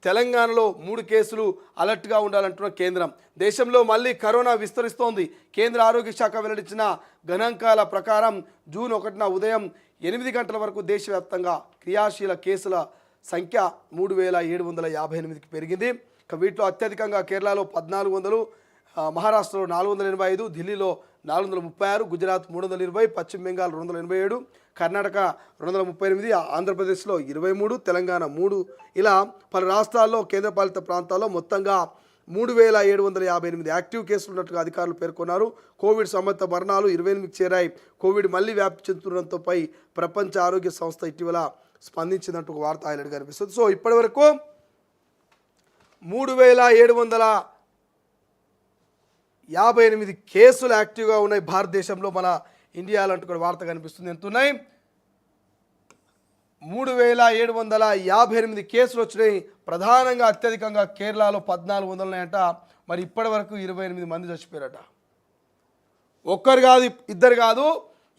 తెలంగాణలో 3 కేసులు అలర్ట్గా ఉండాలంటున్న కేంద్రం. దేశంలో మళ్ళీ కరోనా విస్తరిస్తోంది. కేంద్ర ఆరోగ్య శాఖ వెల్లడించిన గణాంకాల ప్రకారం జూన్ 1న ఉదయం 8 గంటల వరకు దేశవ్యాప్తంగా క్రియాశీల కేసుల సంఖ్య 3758కి పెరిగింది. వీటిలో అత్యధికంగా కేరళలో 1400, మహారాష్ట్రలో 485, ఢిల్లీలో 436, గుజరాత్ 320, పశ్చిమ బెంగాల్ 287, కర్ణాటక 238, ఆంధ్రప్రదేశ్లో 23, తెలంగాణ 3 ఇలా పలు రాష్ట్రాల్లో కేంద్రపాలిత ప్రాంతాల్లో మొత్తంగా 3758 యాక్టివ్ కేసులు ఉన్నట్టుగా అధికారులు పేర్కొన్నారు. కోవిడ్ సంబంధిత మరణాలు 28కి చేరాయి. కోవిడ్ మళ్లీ వ్యాప్తి చెందుతుండటంపై ప్రపంచ ఆరోగ్య సంస్థ ఇటీవల స్పందించినట్టు ఒక వార్త హైలైట్ కనిపిస్తుంది. సో ఇప్పటి వరకు 3758 కేసులు యాక్టివ్గా ఉన్నాయి భారతదేశంలో, మన ఇండియాలో అంటూ కూడా వార్త కనిపిస్తుంది. ఎంత ఉన్నాయి? 3758 కేసులు వచ్చినాయి. ప్రధానంగా అత్యధికంగా కేరళలో 1400 ఉన్నాయంట. మరి ఇప్పటి వరకు 28 మంది చచ్చిపోయారట. ఒక్కరు కాదు, ఇద్దరు కాదు,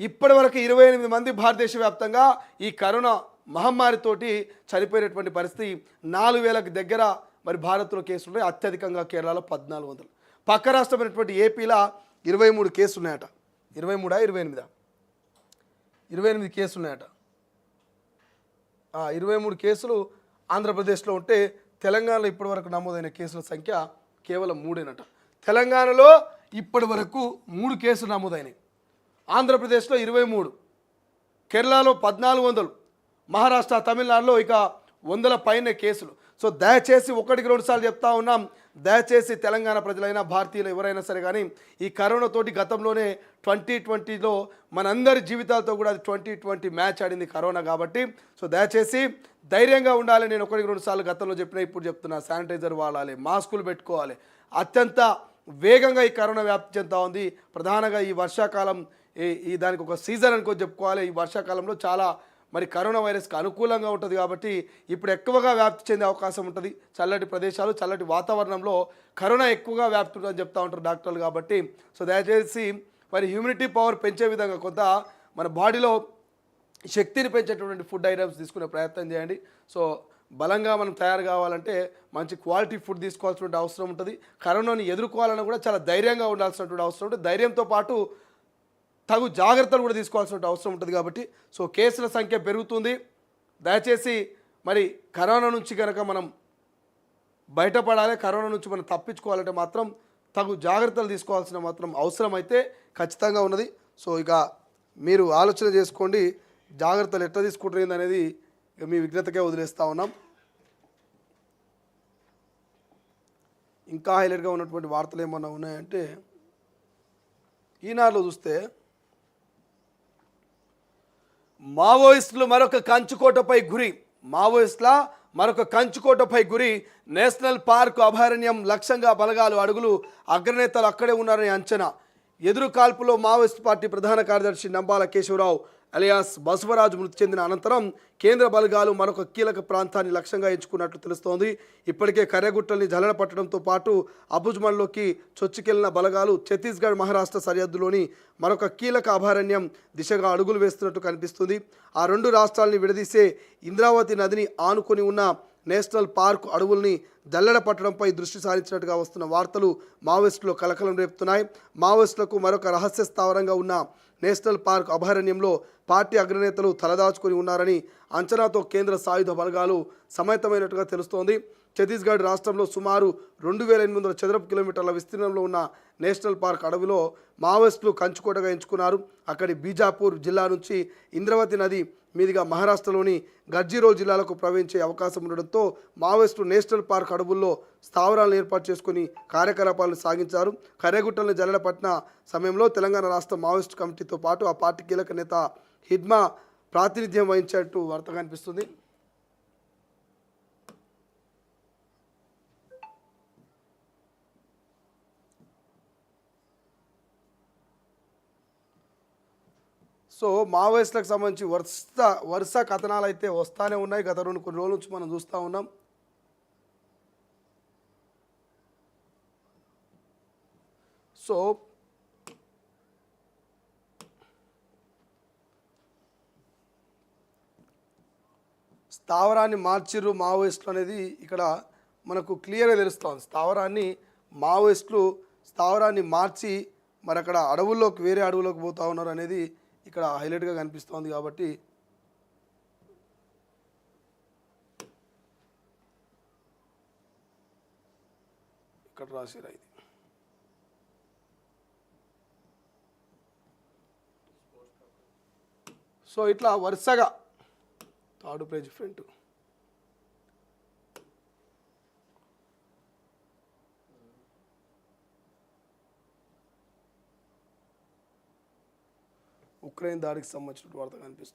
ఇప్పటి వరకు 28 మంది భారతదేశ వ్యాప్తంగా ఈ కరోనా మహమ్మారితోటి చనిపోయినటువంటి పరిస్థితి. 4000కి దగ్గర మరి భారత్లో కేసులు ఉన్నాయి. అత్యధికంగా కేరళలో 1400. పక్క రాష్ట్రమైనటువంటి ఏపీలో 23 కేసులు ఉన్నాయట. 28 కేసులు ఉన్నాయట. 23 కేసులు ఆంధ్రప్రదేశ్లో ఉంటే తెలంగాణలో ఇప్పటి వరకు నమోదైన కేసుల సంఖ్య కేవలం 3 తెలంగాణలో ఇప్పటి వరకు 3 కేసులు నమోదైనాయి. ఆంధ్రప్రదేశ్లో 23, కేరళలో 1400, మహారాష్ట్ర తమిళనాడులో ఇక 100 పైన కేసులు. సో దయచేసి 1-2 సార్లు చెప్తా ఉన్నాం, దయచేసి తెలంగాణ ప్రజలైనా భారతీయులు ఎవరైనా సరే కానీ ఈ కరోనాతోటి గతంలోనే 2020లో మనందరి జీవితాలతో కూడా అది 2020 మ్యాచ్ ఆడింది కరోనా కాబట్టి. సో దయచేసి ధైర్యంగా ఉండాలి. నేను 1-2 సార్లు గతంలో చెప్పినా ఇప్పుడు చెప్తున్నా, శానిటైజర్ వాడాలి, మాస్కులు పెట్టుకోవాలి. అత్యంత వేగంగా ఈ కరోనా వ్యాప్తి చెందుతూ ఉంది. ప్రధానంగా ఈ వర్షాకాలం ఈ దానికి ఒక సీజన్ అనుకో చెప్పుకోవాలి. ఈ వర్షాకాలంలో చాలా మరి కరోనా వైరస్కి అనుకూలంగా ఉంటుంది కాబట్టి ఇప్పుడు ఎక్కువగా వ్యాప్తి చెందే అవకాశం ఉంటుంది. చల్లటి ప్రదేశాలు, చల్లటి వాతావరణంలో కరోనా ఎక్కువగా వ్యాప్తి ఉంటుందని చెప్తూ ఉంటారు డాక్టర్లు కాబట్టి. సో దయచేసి మరి హ్యూమినిటీ పవర్ పెంచే విధంగా కొంత మన బాడీలో శక్తిని పెంచేటటువంటి ఫుడ్ ఐటమ్స్ తీసుకునే ప్రయత్నం చేయండి. సో బలంగా మనం తయారు కావాలంటే మంచి క్వాలిటీ ఫుడ్ తీసుకోవాల్సినటువంటి అవసరం ఉంటుంది. కరోనాని ఎదుర్కోవాలన్నా కూడా చాలా ధైర్యంగా ఉండాల్సినటువంటి అవసరం ఉంటుంది. ధైర్యంతో పాటు తగు జాగ్రత్తలు కూడా తీసుకోవాల్సిన అవసరం ఉంటుంది కాబట్టి. సో కేసుల సంఖ్య పెరుగుతుంది. దయచేసి మరి కరోనా నుంచి కనుక మనం బయటపడాలి, కరోనా నుంచి మనం తప్పించుకోవాలంటే మాత్రం తగు జాగ్రత్తలు తీసుకోవాల్సిన మాత్రం అవసరం అయితే ఖచ్చితంగా ఉన్నది. సో ఇక మీరు ఆలోచన చేసుకోండి, జాగ్రత్తలు ఎట్లా తీసుకుంటుంది అనేది మీ విజ్ఞతకే వదిలేస్తూ ఉన్నాం. ఇంకా హైలైట్గా ఉన్నటువంటి వార్తలు ఏమన్నా ఉన్నాయంటే ఈనాడులో చూస్తే మావోయిస్టుల మరొక కంచుకోటపై గురి. నేషనల్ పార్క్ అభయారణ్యం లక్ష్యంగా బలగాలు అడుగులు. అగ్రనేతలు అక్కడే ఉన్నారని అంచనా. ఎదురు కాల్పులో మావోయిస్ట్ పార్టీ ప్రధాన కార్యదర్శి నంబాల కేశవరావు అలియాస్ బసవరాజు మృతి చెందిన అనంతరం కేంద్ర బలగాలు మరొక కీలక ప్రాంతాన్ని లక్ష్యంగా ఎంచుకున్నట్లు తెలుస్తోంది. ఇప్పటికే కర్రెగుట్టల్ని జల్లెడ పట్టడంతో పాటు అబుజ్మన్లోకి చొచ్చుకెళ్లిన బలగాలు ఛత్తీస్గఢ్ మహారాష్ట్ర సరిహద్దులోని మరొక కీలక అభయారణ్యం దిశగా అడుగులు వేస్తున్నట్టు కనిపిస్తుంది. ఆ 2 రాష్ట్రాలని విడదీసే ఇంద్రావతి నదిని ఆనుకొని ఉన్న నేషనల్ పార్క్ అడవుల్ని జల్లెడ పట్టడంపై దృష్టి సారించినట్టుగా వస్తున్న వార్తలు మావోయిస్టులో కలకలం రేపుతున్నాయి. మావోయిస్టులకు మరొక రహస్య స్థావరంగా ఉన్న నేషనల్ పార్క్ అభయారణ్యంలో పార్టీ అగ్రనేతలు తలదాచుకొని ఉన్నారని అంచనాతో కేంద్ర సాయుధ బలగాలు సమాయత్తమైనట్టుగా తెలుస్తోంది. ఛత్తీస్గఢ్ రాష్ట్రంలో సుమారు 2800 చదరపు కిలోమీటర్ల విస్తీర్ణంలో ఉన్న నేషనల్ పార్క్ అడవిలో మావోయిస్టులు కంచుకోటగా ఎంచుకున్నారు. అక్కడి బీజాపూర్ జిల్లా నుంచి ఇంద్రావతి నది మీదుగా మహారాష్ట్రలోని గడ్జిరోల్ జిల్లాలకు ప్రవహించే అవకాశం ఉండడంతో మావోయిస్టులు నేషనల్ పార్క్ అడవుల్లో స్థావరాలను ఏర్పాటు చేసుకుని కార్యకలాపాలను సాగించారు. కర్రెగుట్టలను జల్లెడ పట్టిన సమయంలో తెలంగాణ రాష్ట్ర మావోయిస్టు కమిటీతో పాటు ఆ పార్టీ కీలక నేత హిడ్మా ప్రాతినిధ్యం వహించేట్టు వార్త కనిపిస్తుంది. సో మావోయిస్టులకు సంబంధించి వరుస కథనాలు అయితే వస్తూనే ఉన్నాయి. గత కొన్ని రోజుల నుంచి మనం చూస్తూ ఉన్నాం. సో స్థావరాన్ని మార్చిర్రు మావోయిస్టులు అనేది ఇక్కడ మనకు క్లియర్గా తెలుస్తుంది. మావోయిస్టులు స్థావరాన్ని మార్చి మరి అక్కడ అడవుల్లోకి వేరే అడవుల్లోకి పోతూ ఉన్నారు అనేది ఇక్కడ హైలైట్గా కనిపిస్తోంది. కాబట్టి ఇక్కడ రాసిరా ఇది. సో ఇట్లా వరుసగా థర్డ్ పేజ్ ఫ్రంట్ ఉక్రెయిన్ దాడికి సంబంధించిన వార్త కనిపిస్తుంది.